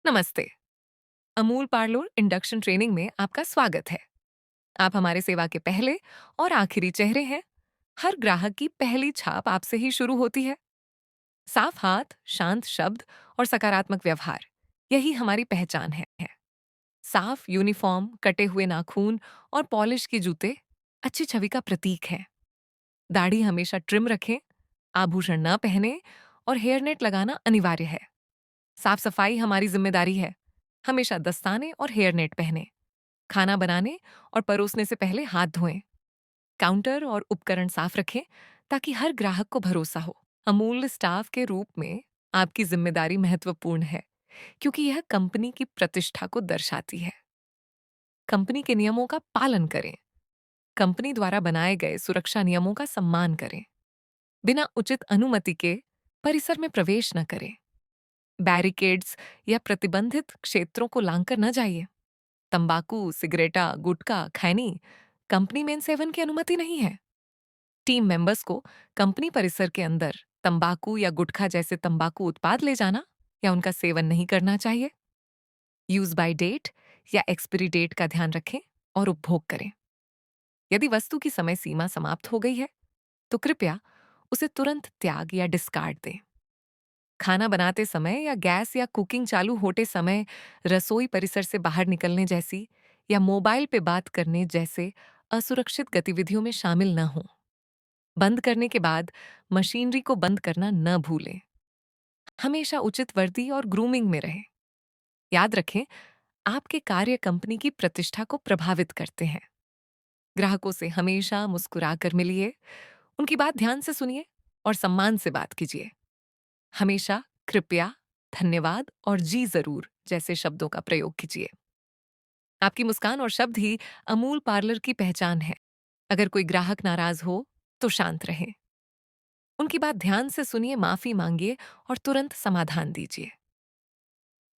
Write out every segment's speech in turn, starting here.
नमस्ते। Amul parlour induction training में आपका स्वागत है। आप हमारे सेवा के पहले और आखिरी चेहरे हैं। हर ग्राहक की पहली छाप आपसे ही शुरू होती है। साफ हाथ, शांत शब्द और सकारात्मक व्यवहार, यही हमारी पहचान है। साफ यूनिफॉर्म, कटे हुए नाखून और पॉलिश के जूते अच्छी छवि का प्रतीक है। दाढ़ी हमेशा ट्रिम रखें, आभूषण न पहने और हेयरनेट लगाना अनिवार्य है। साफ सफाई हमारी जिम्मेदारी है। हमेशा दस्ताने और हेयरनेट पहने। खाना बनाने और परोसने से पहले हाथ धोएं। काउंटर और उपकरण साफ रखें ताकि हर ग्राहक को भरोसा हो। अमूल्य स्टाफ के रूप में आपकी जिम्मेदारी महत्वपूर्ण है, क्योंकि यह कंपनी की प्रतिष्ठा को दर्शाती है। कंपनी के नियमों का पालन करें। कंपनी द्वारा बनाए गए सुरक्षा नियमों का सम्मान करें। बिना उचित अनुमति के परिसर में प्रवेश न करें। बैरिकेड्स या प्रतिबंधित क्षेत्रों को लांघकर न जाइए। तंबाकू, सिगरेटा, गुटखा, खैनी कंपनी में इन सेवन की अनुमति नहीं है। टीम मेंबर्स को कंपनी परिसर के अंदर तंबाकू या गुटखा जैसे तंबाकू उत्पाद ले जाना या उनका सेवन नहीं करना चाहिए। यूज बाय डेट या एक्सपायरी डेट का ध्यान रखें और उपभोग करें। यदि वस्तु की समय सीमा समाप्त हो गई है तो कृपया उसे तुरंत त्याग या डिस्कार्ड दें। खाना बनाते समय या गैस या कुकिंग चालू होते समय रसोई परिसर से बाहर निकलने जैसी या मोबाइल पे बात करने जैसे असुरक्षित गतिविधियों में शामिल न हों। बंद करने के बाद मशीनरी को बंद करना न भूलें। हमेशा उचित वर्दी और ग्रूमिंग में रहें। याद रखें, आपके कार्य कंपनी की प्रतिष्ठा को प्रभावित करते हैं। ग्राहकों से हमेशा मुस्कुराकर मिलिए, उनकी बात ध्यान से सुनिए और सम्मान से बात कीजिए। हमेशा कृपया, धन्यवाद और जी जरूर जैसे शब्दों का प्रयोग कीजिए। आपकी मुस्कान और शब्द ही अमूल पार्लर की पहचान है। अगर कोई ग्राहक नाराज हो तो शांत रहें। उनकी बात ध्यान से सुनिए, माफी मांगिए और तुरंत समाधान दीजिए।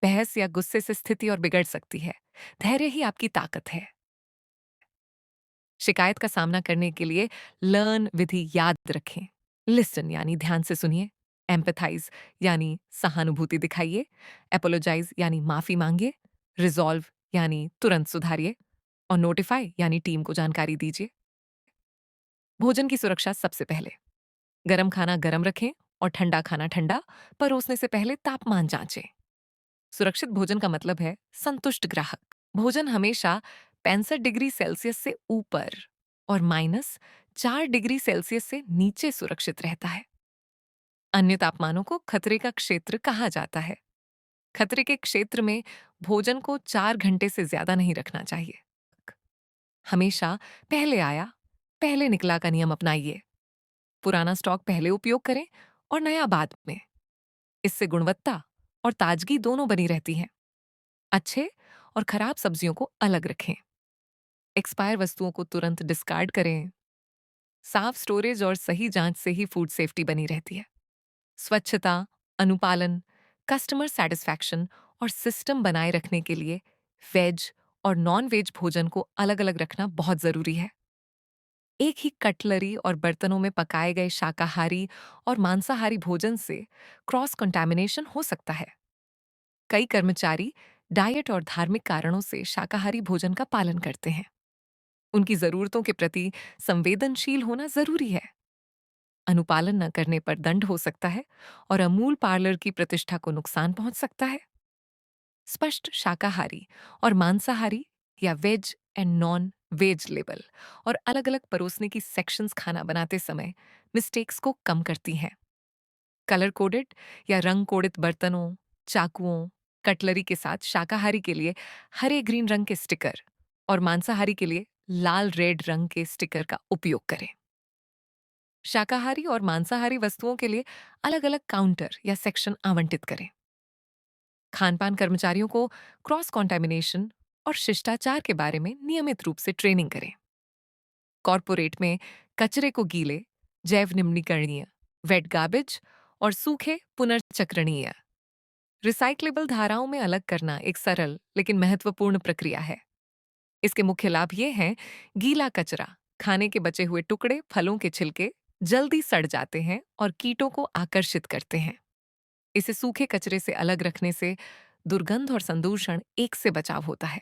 बहस या गुस्से से स्थिति और बिगड़ सकती है। धैर्य ही आपकी ताकत है। शिकायत का सामना करने के लिए लर्न विधि याद रखें। लिसन यानी ध्यान से सुनिए। एम्पैथाइज यानी सहानुभूति दिखाइए। एपोलोजाइज यानी माफी मांगिए। रिजॉल्व यानी तुरंत सुधारिए। और नोटिफाई यानी टीम को जानकारी दीजिए। भोजन की सुरक्षा सबसे पहले। गरम खाना गरम रखें और ठंडा खाना ठंडा। परोसने से पहले तापमान जांचें। सुरक्षित भोजन का मतलब है संतुष्ट ग्राहक। भोजन हमेशा 65 डिग्री सेल्सियस से ऊपर और -4 डिग्री सेल्सियस से नीचे सुरक्षित रहता है। अन्य तापमानों को खतरे का क्षेत्र कहा जाता है। खतरे के क्षेत्र में भोजन को 4 घंटे से ज्यादा नहीं रखना चाहिए। हमेशा पहले आया पहले निकला का नियम अपनाइए। पुराना स्टॉक पहले उपयोग करें और नया बाद में। इससे गुणवत्ता और ताजगी दोनों बनी रहती है। अच्छे और खराब सब्जियों को अलग रखें। एक्सपायर वस्तुओं को तुरंत डिस्कार्ड करें। साफ स्टोरेज और सही जांच से ही फूड सेफ्टी बनी रहती है। स्वच्छता, अनुपालन, कस्टमर सेटिस्फैक्शन और सिस्टम बनाए रखने के लिए वेज और नॉन वेज भोजन को अलग अलग रखना बहुत जरूरी है। एक ही कटलरी और बर्तनों में पकाए गए शाकाहारी और मांसाहारी भोजन से क्रॉस कंटामिनेशन हो सकता है। कई कर्मचारी डाइट और धार्मिक कारणों से शाकाहारी भोजन का पालन करते हैं। उनकी जरूरतों के प्रति संवेदनशील होना जरूरी है। अनुपालन न करने पर दंड हो सकता है और अमूल पार्लर की प्रतिष्ठा को नुकसान पहुंच सकता है। स्पष्ट शाकाहारी और मांसाहारी या veg and non veg label और अलग अलग परोसने की सेक्शंस खाना बनाते समय मिस्टेक्स को कम करती हैं। कलर कोडेड या रंग कोडित बर्तनों, चाकुओं, कटलरी के साथ शाकाहारी के लिए हरे ग्रीन रंग के स्टिकर और मांसाहारी के लिए लाल रेड रंग के स्टिकर का उपयोग करें। शाकाहारी और मांसाहारी वस्तुओं के लिए अलग अलग काउंटर या सेक्शन आवंटित करें। खानपान कर्मचारियों को क्रॉस कॉन्टेमिनेशन और शिष्टाचार के बारे में नियमित रूप से ट्रेनिंग करें। कॉरपोरेट में कचरे को गीले, जैव निम्नीकरणीय, वेट गार्बेज और सूखे पुनर्चक्रणीय, रिसाइक्लेबल धाराओं में अलग करना एक सरल लेकिन महत्वपूर्ण प्रक्रिया है। इसके मुख्य लाभ ये हैं: गीला कचरा, खाने के बचे हुए टुकड़े, फलों के छिलके जल्दी सड़ जाते हैं और कीटों को आकर्षित करते हैं। इसे सूखे कचरे से अलग रखने से दुर्गंध और संदूषण एक से बचाव होता है।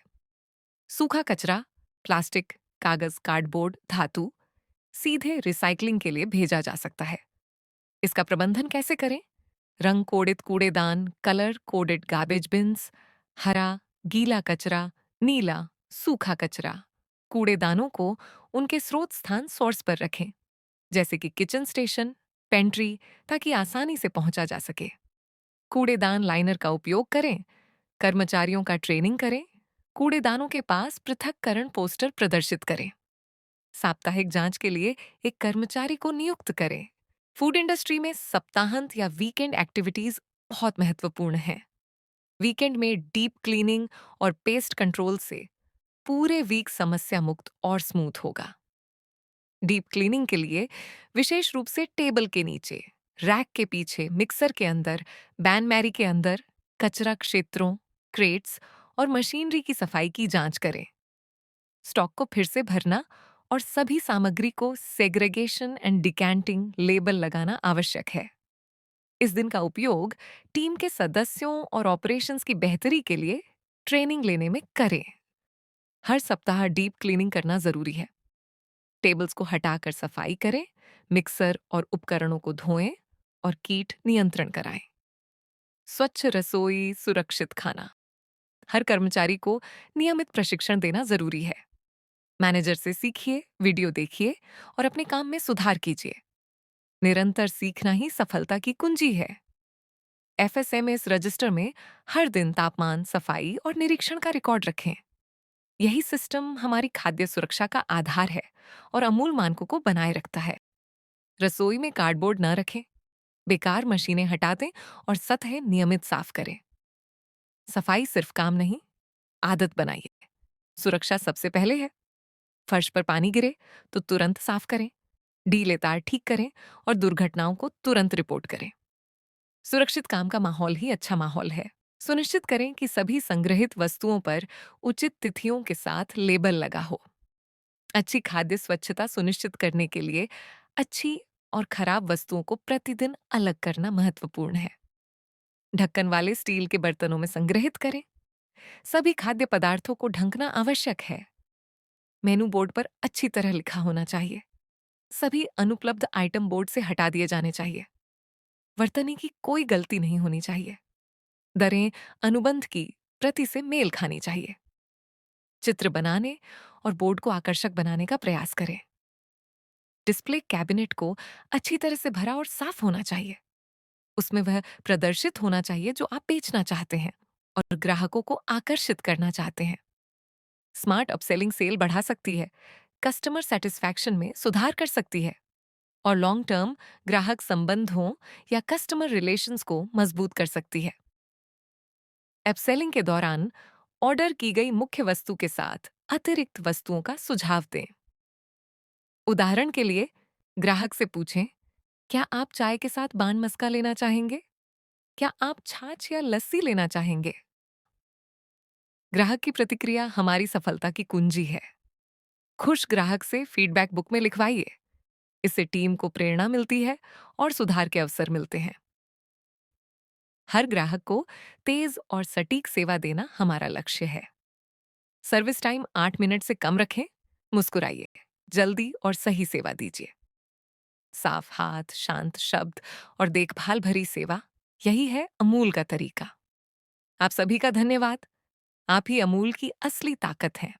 सूखा कचरा, प्लास्टिक, कागज, कार्डबोर्ड, धातु सीधे रिसाइकलिंग के लिए भेजा जा सकता है। इसका प्रबंधन कैसे करें? रंग कोडित कूड़ेदान, कलर कोडेड गार्बेज बिन्स, हरा, गीला कचरा, नीला, सूखा कचरा। कूड़ेदानों को उनके स्रोत स्थान सोर्स पर रखें, जैसे कि किचन स्टेशन, पेंट्री, ताकि आसानी से पहुंचा जा सके। कूड़ेदान लाइनर का उपयोग करें, कर्मचारियों का ट्रेनिंग करें, कूड़ेदानों के पास पृथक्करण पोस्टर प्रदर्शित करें। साप्ताहिक जांच के लिए एक कर्मचारी को नियुक्त करें। फूड इंडस्ट्री में सप्ताहांत या वीकेंड एक्टिविटीज बहुत महत्वपूर्ण हैं। वीकेंड में डीप क्लीनिंग और पेस्ट कंट्रोल से पूरे वीक समस्या मुक्त और स्मूथ होगा। डीप क्लीनिंग के लिए विशेष रूप से टेबल के नीचे, रैक के पीछे, मिक्सर के अंदर, बैन मैरी के अंदर, कचरा क्षेत्रों, क्रेट्स और मशीनरी की सफाई की जांच करें। स्टॉक को फिर से भरना और सभी सामग्री को सेग्रेगेशन एंड डिकैंटिंग लेबल लगाना आवश्यक है। इस दिन का उपयोग टीम के सदस्यों और ऑपरेशंस की बेहतरी के लिए ट्रेनिंग लेने में करें। हर सप्ताह डीप क्लीनिंग करना जरूरी है। टेबल्स को हटाकर सफाई करें, मिक्सर और उपकरणों को धोएं और कीट नियंत्रण कराएं। स्वच्छ रसोई, सुरक्षित खाना। हर कर्मचारी को नियमित प्रशिक्षण देना जरूरी है। मैनेजर से सीखिए, वीडियो देखिए और अपने काम में सुधार कीजिए। निरंतर सीखना ही सफलता की कुंजी है। एफएसएमएस रजिस्टर में हर दिन तापमान, सफाई और निरीक्षण का रिकॉर्ड रखें। यही सिस्टम हमारी खाद्य सुरक्षा का आधार है और अमूल मानकों को बनाए रखता है। रसोई में कार्डबोर्ड न रखें, बेकार मशीनें हटा दें और सतहें नियमित साफ करें। सफाई सिर्फ काम नहीं, आदत बनाइए। सुरक्षा सबसे पहले है। फर्श पर पानी गिरे तो तुरंत साफ करें, ढीले तार ठीक करें और दुर्घटनाओं को तुरंत रिपोर्ट करें। सुरक्षित काम का माहौल ही अच्छा माहौल है। सुनिश्चित करें कि सभी संग्रहित वस्तुओं पर उचित तिथियों के साथ लेबल लगा हो। अच्छी खाद्य स्वच्छता सुनिश्चित करने के लिए अच्छी और खराब वस्तुओं को प्रतिदिन अलग करना महत्वपूर्ण है। ढक्कन वाले स्टील के बर्तनों में संग्रहित करें। सभी खाद्य पदार्थों को ढंकना आवश्यक है। मेनू बोर्ड पर अच्छी तरह लिखा होना चाहिए। सभी अनुपलब्ध आइटम बोर्ड से हटा दिए जाने चाहिए। वर्तनी की कोई गलती नहीं होनी चाहिए। दरें अनुबंध की प्रति से मेल खानी चाहिए। चित्र बनाने और बोर्ड को आकर्षक बनाने का प्रयास करें। डिस्प्ले कैबिनेट को अच्छी तरह से भरा और साफ होना चाहिए। उसमें वह प्रदर्शित होना चाहिए जो आप बेचना चाहते हैं और ग्राहकों को आकर्षित करना चाहते हैं। स्मार्ट अपसेलिंग सेल बढ़ा सकती है, कस्टमर सेटिस्फैक्शन में सुधार कर सकती है और लॉन्ग टर्म ग्राहक संबंधों या कस्टमर रिलेशंस को मजबूत कर सकती है। अपसेलिंग के दौरान ऑर्डर की गई मुख्य वस्तु के साथ अतिरिक्त वस्तुओं का सुझाव दें। उदाहरण के लिए, ग्राहक से पूछें, क्या आप चाय के साथ बान मस्का लेना चाहेंगे? क्या आप छाछ या लस्सी लेना चाहेंगे? ग्राहक की प्रतिक्रिया हमारी सफलता की कुंजी है। खुश ग्राहक से फीडबैक बुक में लिखवाइए। इससे टीम को प्रेरणा मिलती है और सुधार के अवसर मिलते हैं। हर ग्राहक को तेज और सटीक सेवा देना हमारा लक्ष्य है। सर्विस टाइम 8 मिनट से कम रखें, मुस्कुराइए, जल्दी और सही सेवा दीजिए। साफ हाथ, शांत शब्द और देखभाल भरी सेवा, यही है अमूल का तरीका। आप सभी का धन्यवाद। आप ही अमूल की असली ताकत हैं।